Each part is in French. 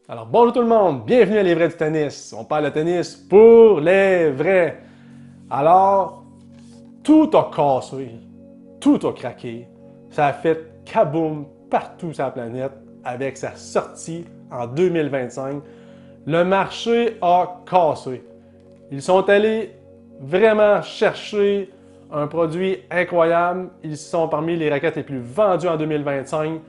Alors bonjour tout le monde, bienvenue à Les Vrais du Tennis. On parle de tennis pour les vrais. Alors, tout a cassé, tout a craqué. Ça a fait kaboom partout sur la planète avec sa sortie en 2025. Le marché a cassé. Ils sont allés vraiment chercher un produit incroyable. Ils sont parmi les raquettes les plus vendues en 2025.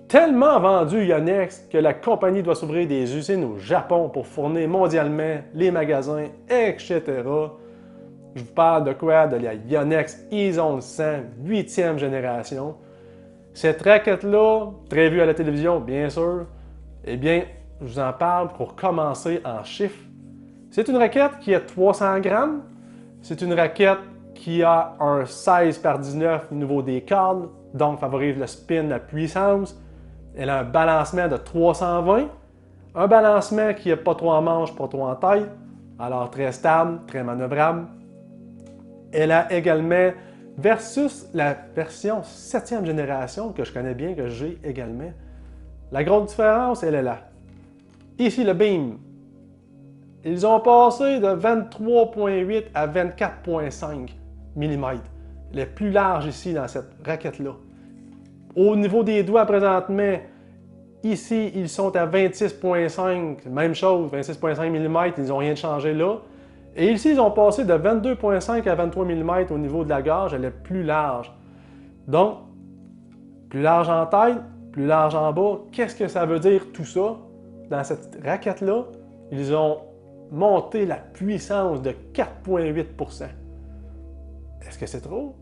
Tellement vendu Yonex que la compagnie doit s'ouvrir des usines au Japon pour fournir mondialement les magasins, etc. Je vous parle de quoi? De la Yonex E-Zone 100, 8e génération. Cette raquette-là, très vue à la télévision, bien sûr, eh bien, je vous en parle pour commencer en chiffres. C'est une raquette qui a 300 grammes. C'est une raquette qui a un 16 par 19 au niveau des cordes, donc favorise le spin, la puissance. Elle a un balancement de 320, un balancement qui n'est pas trop en manche, pas trop en tête, alors très stable, très manœuvrable. Elle a également, versus la version 7e génération, que je connais bien, que j'ai également, la grosse différence, elle est là. Ici, le beam. Ils ont passé de 23,8 à 24,5 mm. Elle est plus large ici dans cette raquette-là. Au niveau des doigts présentement, ici, ils sont à 26,5, même chose, 26,5 mm, ils n'ont rien changé là. Et ici, ils ont passé de 22,5 à 23 mm au niveau de la gorge, elle est plus large. Donc, plus large en tête, plus large en bas. Qu'est-ce que ça veut dire tout ça? Dans cette raquette-là, ils ont monté la puissance de 4,8 %. Est-ce que c'est trop?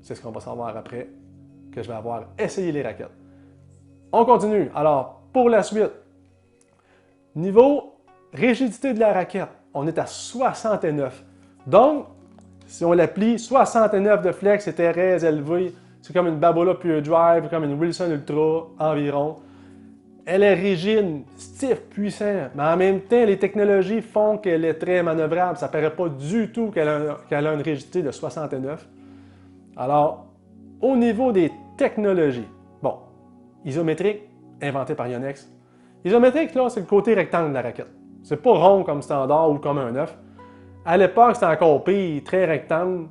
C'est ce qu'on va savoir après que je vais avoir essayé les raquettes. On continue. Alors, pour la suite, niveau rigidité de la raquette, on est à 69. Donc, si on l'applique, 69 de flex, c'est très élevé. C'est comme une Babola Pure Drive, comme une Wilson Ultra environ. Elle est rigide, stiff, puissant, mais en même temps, les technologies font qu'elle est très manœuvrable. Ça ne paraît pas du tout qu'elle a une rigidité de 69. Alors, au niveau des technologies, bon, isométrique, inventé par Yonex. Isométrique, là, c'est le côté rectangle de la raquette. C'est pas rond comme standard ou comme un œuf. À l'époque, c'était encore pire, très rectangle.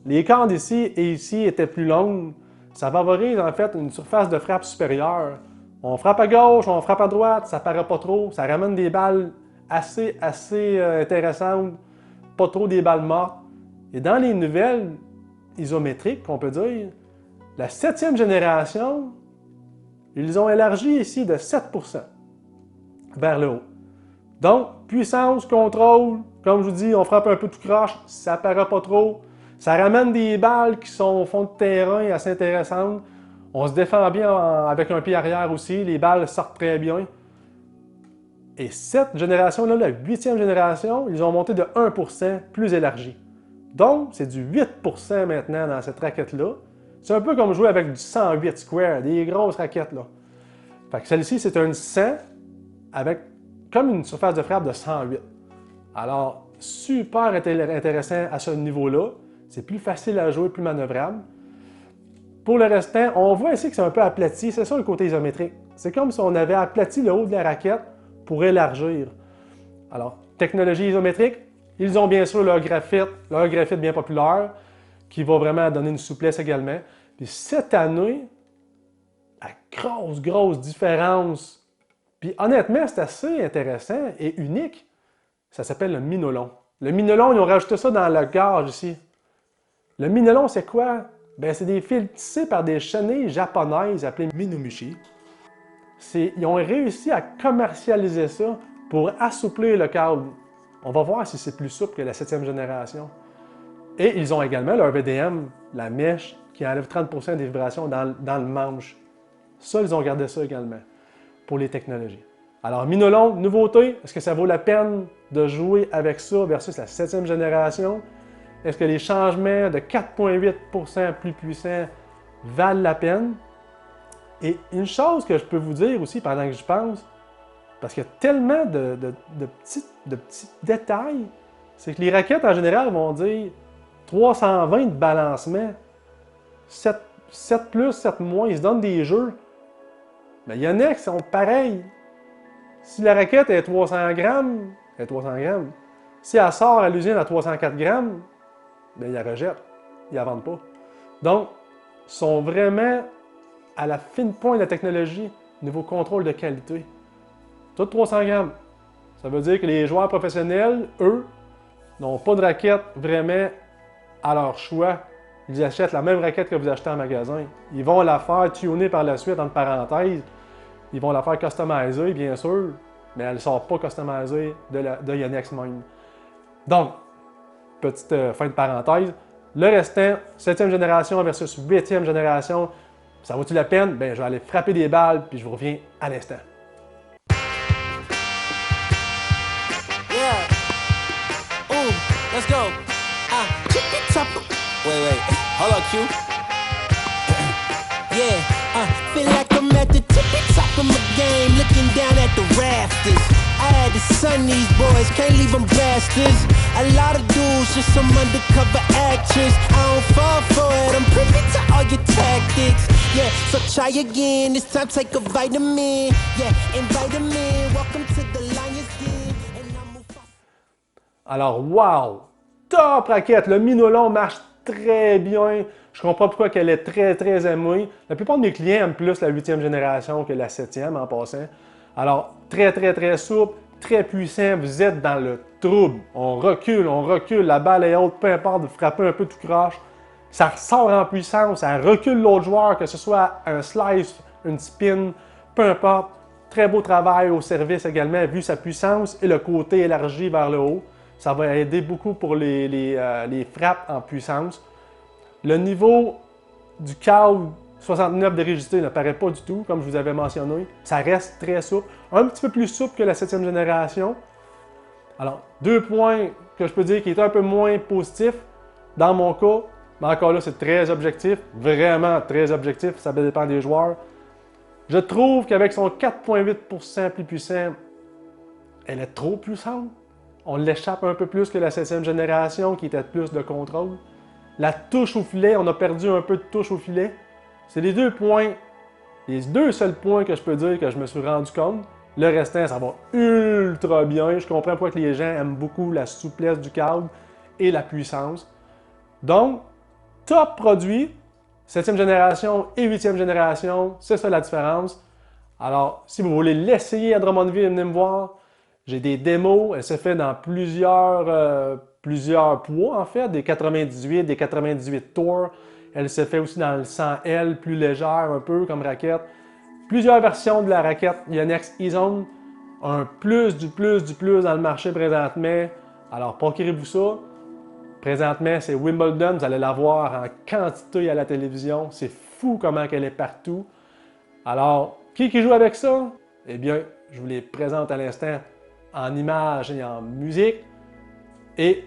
Les cordes ici et ici étaient plus longues. Ça favorise en fait une surface de frappe supérieure. On frappe à gauche, on frappe à droite, ça paraît pas trop. Ça ramène des balles assez intéressantes, pas trop des balles mortes. Et dans les nouvelles isométriques, qu'on peut dire, la 7e génération, ils ont élargi ici de 7% vers le haut. Donc, puissance, contrôle, comme je vous dis, on frappe un peu tout croche, ça paraît pas trop. Ça ramène des balles qui sont au fond de terrain assez intéressantes. On se défend bien avec un pied arrière aussi, les balles sortent très bien. Et cette génération-là, la 8e génération, ils ont monté de 1% plus élargi. Donc, c'est du 8% maintenant dans cette raquette-là. C'est un peu comme jouer avec du 108 square, des grosses raquettes là. Fait que celle-ci, c'est un 100 avec comme une surface de frappe de 108. Alors, super intéressant à ce niveau-là. C'est plus facile à jouer, plus manœuvrable. Pour le restant, on voit ici que c'est un peu aplati. C'est ça le côté isométrique. C'est comme si on avait aplati le haut de la raquette pour élargir. Alors, technologie isométrique, ils ont bien sûr leur graphite bien populaire, qui va vraiment donner une souplesse également. Puis cette année, la grosse différence. Puis honnêtement, c'est assez intéressant et unique. Ça s'appelle le minolon. Le minolon, ils ont rajouté ça dans la gorge ici. Le minolon, c'est quoi? Ben, c'est des fils tissés par des chenilles japonaises appelées Minumushi. Ils ont réussi à commercialiser ça pour assouplir le câble. On va voir si c'est plus souple que la 7e génération. Et ils ont également leur VDM, la mèche, qui enlève 30% des vibrations dans le manche. Ça, ils ont gardé ça également pour les technologies. Alors, Minolon, nouveauté, est-ce que ça vaut la peine de jouer avec ça versus la 7e génération? Est-ce que les changements de 4,8% plus puissants valent la peine? Et une chose que je peux vous dire aussi pendant que je pense, parce qu'il y a tellement de petits détails, c'est que les raquettes en général vont dire 320 de balancement, 7 plus, 7 moins, ils se donnent des jeux. Mais Yonex sont pareils. Si la raquette est 300 grammes, elle est 300 grammes. Si elle sort à l'usine à 304 grammes, bien, ils la rejettent. Ils ne la vendent pas. Donc, ils sont vraiment à la fine pointe de la technologie, niveau contrôle de qualité. Tout 300 grammes. Ça veut dire que les joueurs professionnels, eux, n'ont pas de raquette vraiment à leur choix. Ils achètent la même raquette que vous achetez en magasin. Ils vont la faire tuner par la suite, entre parenthèses. Ils vont la faire customiser, bien sûr, mais elle ne sort pas customisée de Yonex même. Donc, petite fin de parenthèse, le restant, 7e génération versus 8e génération, ça vaut-il la peine? Bien, je vais aller frapper des balles, puis je vous reviens à l'instant. Yeah. Ooh, let's go. Wait. Hold up, Q. Yeah, feel like I'm at the tippy top of my game, looking down at the rafters. I had to son these boys, can't leave them bastards. A lot of dudes, just some undercover actress. I don't fall for it, I'm privy to all your tactics. Yeah, so try again, this time take a vitamin. Yeah, invite them in, welcome to the Lions Den. And I move fast. Alors, wow! Top raquette! Le Minolon marche très bien. Je comprends pourquoi elle est très aimée. La plupart de mes clients aiment plus la 8e génération que la 7e en passant. Alors, très souple, très puissant. Vous êtes dans le trouble. On recule, la balle est haute, peu importe, vous frappez un peu tout croche. Ça sort en puissance, ça recule l'autre joueur, que ce soit un slice, une spin, peu importe. Très beau travail au service également, vu sa puissance et le côté élargi vers le haut. Ça va aider beaucoup pour les frappes en puissance. Le niveau du câble 69 de rigidité ne paraît pas du tout, comme je vous avais mentionné. Ça reste très souple. Un petit peu plus souple que la 7e génération. Alors, 2 points que je peux dire qui est un peu moins positif dans mon cas. Mais encore là, c'est très objectif. Vraiment très objectif. Ça dépend des joueurs. Je trouve qu'avec son 4,8% plus puissant, elle est trop puissante. On l'échappe un peu plus que la 7e génération qui était plus de contrôle. La touche au filet, on a perdu un peu de touche au filet. C'est les 2 points, les 2 seuls points que je peux dire que je me suis rendu compte. Le restant, ça va ultra bien. Je comprends pourquoi les gens aiment beaucoup la souplesse du câble et la puissance. Donc, top produit, 7e génération et 8e génération, c'est ça la différence. Alors, si vous voulez l'essayer à Drummondville, venez me voir. J'ai des démos, elle se fait dans plusieurs poids en fait, des 98, des 98 Tour. Elle se fait aussi dans le 100L, plus légère un peu comme raquette. Plusieurs versions de la raquette Yonex E-Zone. Un plus dans le marché présentement. Alors, procurez-vous ça. Présentement, c'est Wimbledon, vous allez la voir en quantité à la télévision. C'est fou comment elle est partout. Alors, qui joue avec ça? Eh bien, je vous les présente à l'instant en images et en musique. Et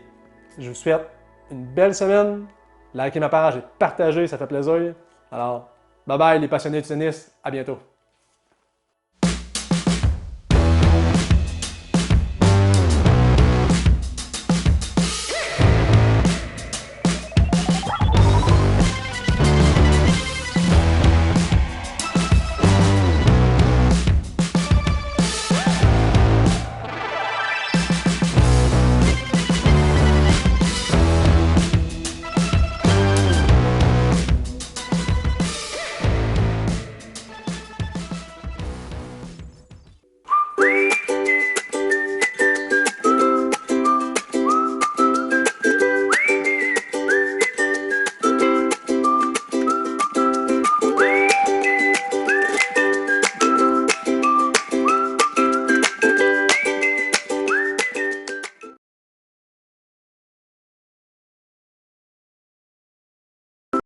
je vous souhaite une belle semaine. Likez ma page et partagez, ça fait plaisir. Alors, bye bye les passionnés de tennis, à bientôt.